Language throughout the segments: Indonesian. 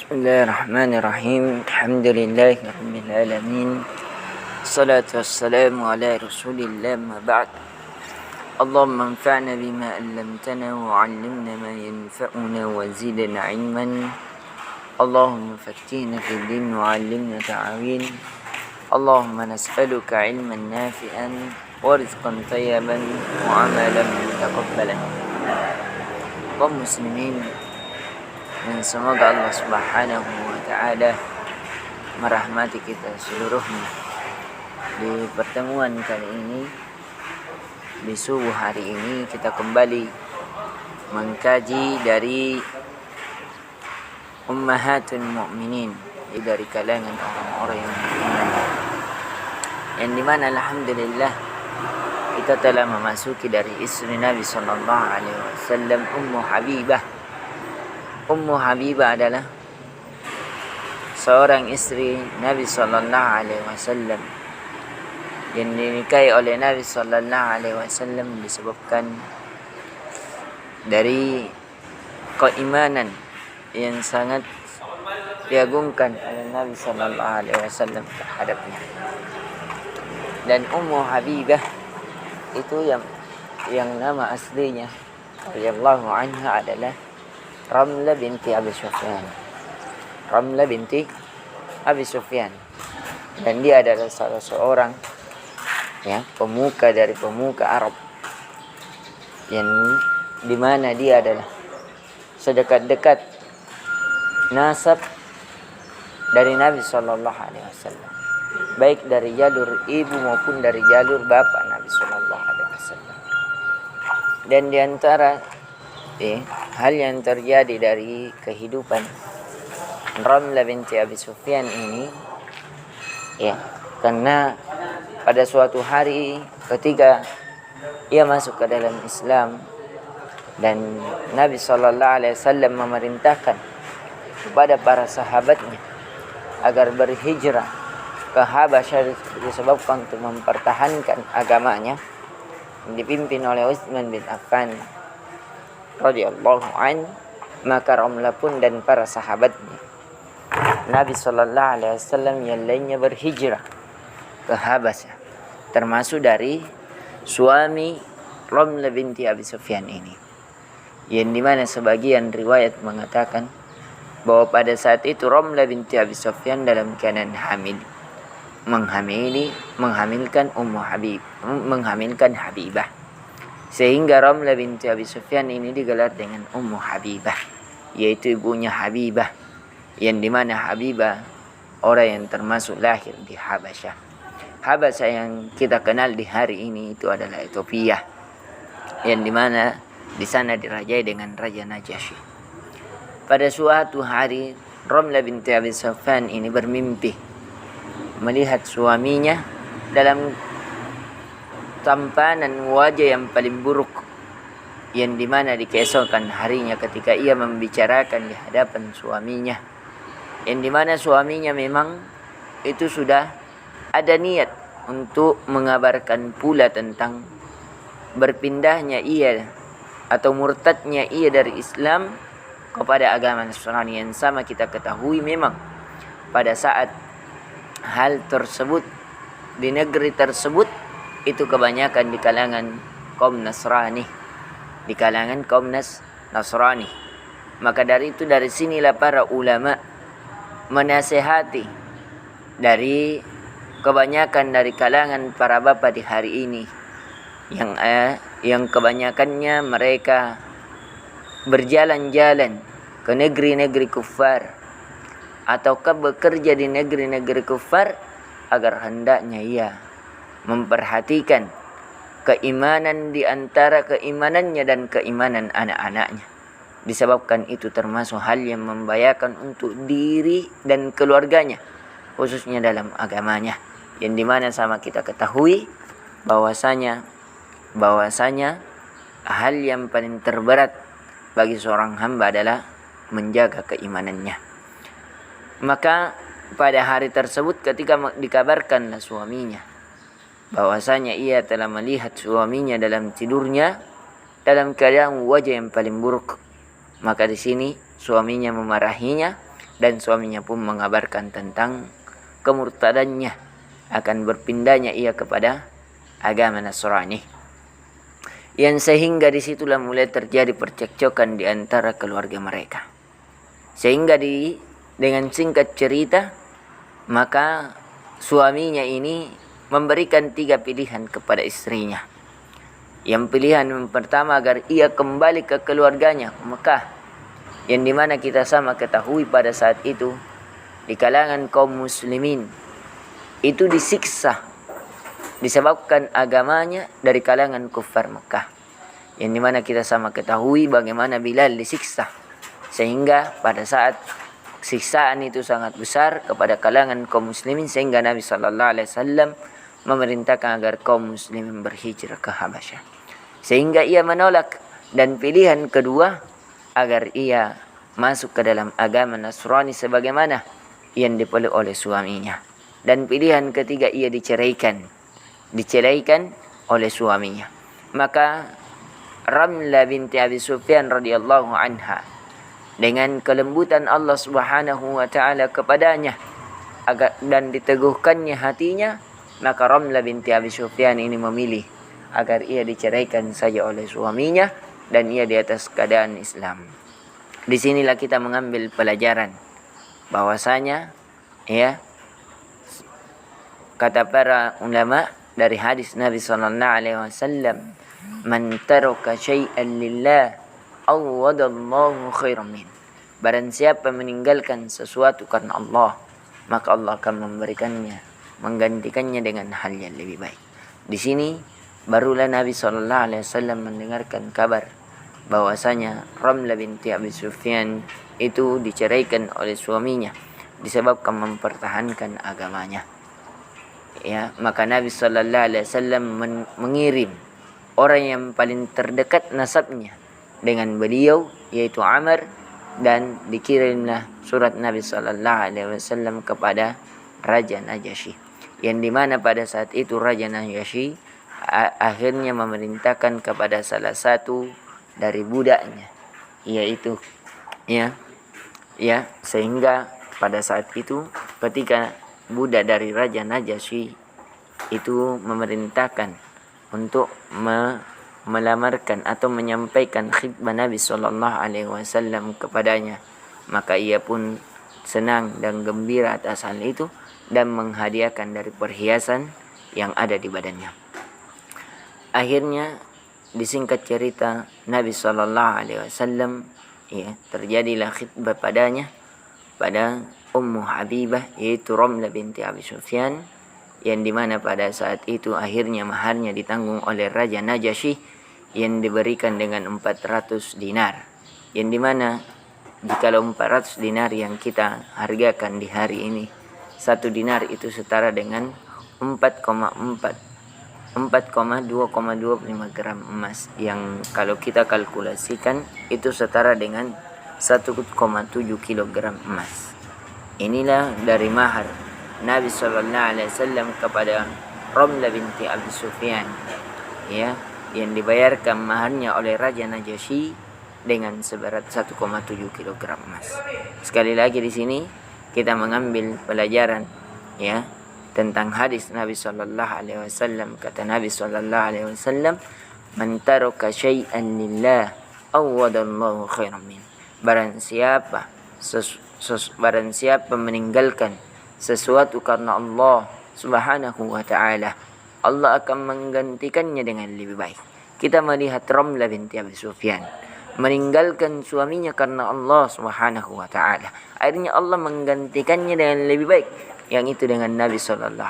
Bismillahirrahmanirrahim. Alhamdulillahi rabbil alamin. Salatu wassalamu ala Rasulillah ma ba'd. Allahumma anfa'na bima 'allamtana wa 'allimna ma yanfa'una wa zidna 'ilman. Allahumma faqqihna fid din wa 'allimna ta'wil. Allahumma nas'aluka 'ilman nafi'an wa rizqan thayyiban wa 'amalan mutaqabbalan. Kaum muslimin, dan semoga Allah Subhanahu wa Ta'ala merahmati kita seluruhnya. Di pertemuan kali ini, di subuh hari ini, kita kembali mengkaji dari Ummahatul Mu'minin, dari kalangan orang-orang yang beriman, yang dimana alhamdulillah kita telah memasuki dari istri Nabi Sallallahu Alaihi Wasallam, Ummu Habibah. Ummu Habibah adalah seorang istri Nabi Sallallahu Alaihi Wasallam yang dinikahi oleh Nabi Sallallahu Alaihi Wasallam disebabkan dari keimanan yang sangat diagungkan oleh Nabi Sallallahu Alaihi Wasallam terhadapnya. Dan Ummu Habibah itu yang nama aslinya radhiyallahu anha adalah Ramlah binti Abi Sufyan. Ramlah binti Abi Sufyan. Dan dia adalah salah seorang pemuka dari pemuka Arab, yang dimana dia adalah sedekat-dekat nasab dari Nabi Sallallahu Alaihi Wasallam, baik dari jalur ibu maupun dari jalur bapak Nabi Sallallahu Alaihi Wasallam. Dan diantara hal yang terjadi dari kehidupan Ramlah binti Abi Sufyan ini, karena pada suatu hari ketika ia masuk ke dalam Islam dan Nabi Sallallahu Alaihi Wasallam memerintahkan kepada para sahabatnya agar berhijrah ke Habasyah disebabkan untuk mempertahankan agamanya, dipimpin oleh Utsman bin Affan radhiyallahu an, maka Ramlah pun dan para sahabatnya Nabi Sallallahu Alaihi Wasallam yang lainnya berhijrah ke Habasyah, termasuk dari suami Ramlah binti Abi Sufyan ini, yang dimana sebagian riwayat mengatakan bahwa pada saat itu Ramlah binti Abi Sufyan dalam keadaan menghamilkan Habibah, sehingga Ramlah binti Abi Sufyan ini digelar dengan Ummu Habibah, yaitu ibunya Habibah, yang dimana Habibah orang yang termasuk lahir di Habasyah. Habasyah yang kita kenal di hari ini itu adalah Ethiopia, yang dimana di sana dirajai dengan Raja Najasyi. Pada suatu hari Ramlah binti Abi Sufyan ini bermimpi melihat suaminya dalam tampanan wajah yang paling buruk, yang dimana di keesokan harinya ketika ia membicarakan di hadapan suaminya, yang dimana suaminya memang itu sudah ada niat untuk mengabarkan pula tentang berpindahnya ia atau murtadnya ia dari Islam kepada agama Nasrani, yang sama kita ketahui memang pada saat hal tersebut di negeri tersebut itu kebanyakan di kalangan kaum Nasrani, Maka dari sinilah para ulama menasehati dari kebanyakan dari kalangan para bapak di hari ini, yang kebanyakannya mereka berjalan-jalan ke negeri-negeri kufar ataukah bekerja di negeri-negeri kufar agar hendaknya ia memperhatikan keimanan di antara keimanannya dan keimanan anak-anaknya. Disebabkan itu termasuk hal yang membahayakan untuk diri dan keluarganya, khususnya dalam agamanya, yang dimana sama kita ketahui bahwasanya hal yang paling terberat bagi seorang hamba adalah menjaga keimanannya. Maka pada hari tersebut ketika dikabarkanlah suaminya bahwasanya ia telah melihat suaminya dalam tidurnya dalam keadaan wajah yang paling buruk, maka di sini suaminya memarahinya dan suaminya pun mengabarkan tentang kemurtadannya, akan berpindahnya ia kepada agama Nasrani. Yang sehingga disitulah mulai terjadi percekcokan di antara keluarga mereka. Sehingga dengan singkat cerita, maka suaminya ini memberikan 3 pilihan kepada istrinya. Yang pilihan yang pertama agar ia kembali ke keluarganya Mekah, yang dimana kita sama ketahui pada saat itu di kalangan kaum muslimin itu disiksa disebabkan agamanya dari kalangan kufar Mekah, yang dimana kita sama ketahui bagaimana Bilal disiksa, sehingga pada saat siksaan itu sangat besar kepada kalangan kaum muslimin, sehingga Nabi SAW memerintahkan agar kaum muslimin berhijrah ke Habasyah, sehingga ia menolak. Dan pilihan kedua agar ia masuk ke dalam agama Nasrani sebagaimana yang dipeluk oleh suaminya. Dan pilihan ketiga ia diceraikan oleh suaminya. Maka Ramlah binti Abi Sufyan radhiyallahu anha, dengan kelembutan Allah Subhanahu wa taala kepadanya dan diteguhkannya hatinya, maka Ramlah binti Abi Sufyan ini memilih agar ia diceraikan saja oleh suaminya dan ia di atas keadaan Islam. Disinilah kita mengambil pelajaran bahwasanya kata para ulama dari hadis Nabi SAW, man taraka syai'an lillah awwadallahu khairan min. Barang siapa meninggalkan sesuatu karena Allah, maka Allah akan menggantikannya dengan hal yang lebih baik. Di sini barulah Nabi SAW mendengarkan kabar bahwasanya Ramlah binti Abi Sufyan itu diceraikan oleh suaminya disebabkan mempertahankan agamanya. Maka Nabi SAW mengirim orang yang paling terdekat nasabnya dengan beliau, yaitu Amr, dan dikirimlah surat Nabi SAW kepada Raja Najasyi, yang dimana pada saat itu Raja Najasyi akhirnya memerintahkan kepada salah satu dari budaknya, yaitu sehingga pada saat itu ketika budak dari Raja Najasyi itu memerintahkan untuk melamarkan atau menyampaikan khidbah Nabi SAW kepadanya, maka ia pun senang dan gembira atas hal itu dan menghadiahkan dari perhiasan yang ada di badannya. Akhirnya disingkat cerita, Nabi SAW terjadilah khidbah padanya pada Ummu Habibah, yaitu Ramlah binti Abi Sufyan, yang dimana pada saat itu akhirnya maharnya ditanggung oleh Raja Najasyi yang diberikan dengan 400 dinar, yang dimana jikalau 400 dinar yang kita hargakan di hari ini, 1 dinar itu setara dengan 4,2,25 gram emas, yang kalau kita kalkulasikan itu setara dengan 1,7 kilogram emas. Inilah dari mahar Nabi SAW kepada Ramlah binti Abi Sufyan, yang dibayarkan maharnya oleh Raja Najasyi dengan seberat 1,7 kilogram emas. Sekali lagi di sini kita mengambil pelajaran tentang hadis Nabi SAW. Kata Nabi SAW, man taraka syai'an lillah awwadallahu khairan min. Barang siapa meninggalkan sesuatu karena Allah Subhanahu wa ta'ala, Allah akan menggantikannya dengan lebih baik. Kita melihat Ramlah binti Abi Sufyan meninggalkan suaminya karena Allah Subhanahu wa ta'ala, akhirnya Allah menggantikannya dengan lebih baik, yang itu dengan Nabi SAW.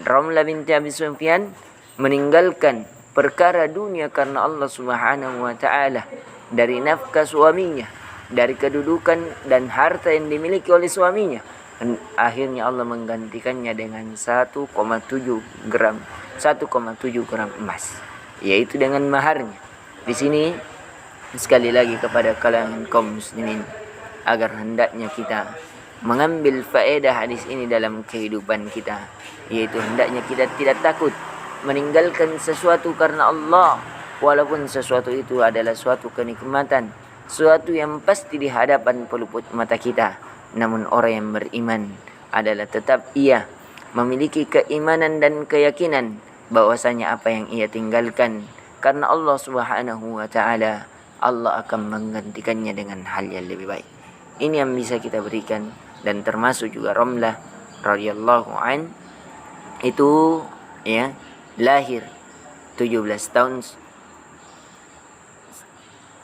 Ramlah binti Abi Sufyan meninggalkan perkara dunia karena Allah Subhanahu wa ta'ala, dari nafkah suaminya, dari kedudukan dan harta yang dimiliki oleh suaminya, akhirnya Allah menggantikannya dengan 1,7 gram emas, yaitu dengan maharnya. Di sini sekali lagi kepada kalangan kaum muslimin agar hendaknya kita mengambil faedah hadis ini dalam kehidupan kita, yaitu hendaknya kita tidak takut meninggalkan sesuatu karena Allah, walaupun sesuatu itu adalah suatu kenikmatan, suatu yang pasti di hadapan peluput mata kita. Namun orang yang beriman adalah tetap ia memiliki keimanan dan keyakinan bahwasanya apa yang ia tinggalkan karena Allah Subhanahu wa taala, Allah akan menggantikannya dengan hal yang lebih baik. Ini yang bisa kita berikan. Dan termasuk juga Ramlah radhiyallahu an itu ya lahir 17 tahun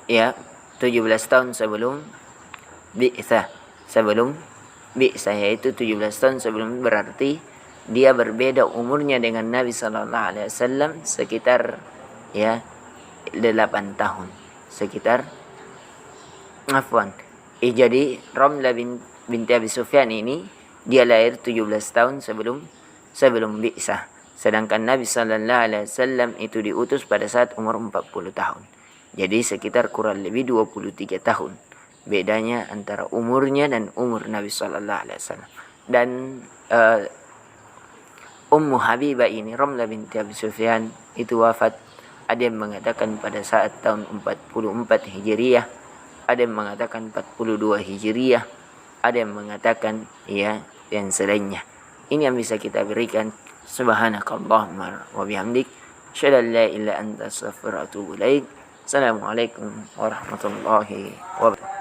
17 tahun sebelum bi'tsah yaitu 17 tahun sebelum, berarti dia berbeda umurnya dengan Nabi sallallahu alaihi wasallam sekitar 8 tahun. Jadi Ramlah binti Abi Sufyan ini dia lahir 17 tahun sebelum bi'tsah. Sedangkan Nabi sallallahu alaihi wasallam itu diutus pada saat umur 40 tahun. Jadi sekitar kurang lebih 23 tahun bedanya antara umurnya dan umur Nabi sallallahu alaihi wasallam. Dan Ummu Habibah ini, Ramlah binti Abi Sufyan, itu wafat, ada yang mengatakan pada saat tahun 44 Hijriyah, ada yang mengatakan 42 Hijriyah, ada yang mengatakan yang selainnya. Ini yang bisa kita berikan. Subhanakallahumma wa bihamdik, asyhadu an la ilaha illa anta, astaghfiruka wa atubu ilaik. Assalamualaikum warahmatullahi wabarakatuh.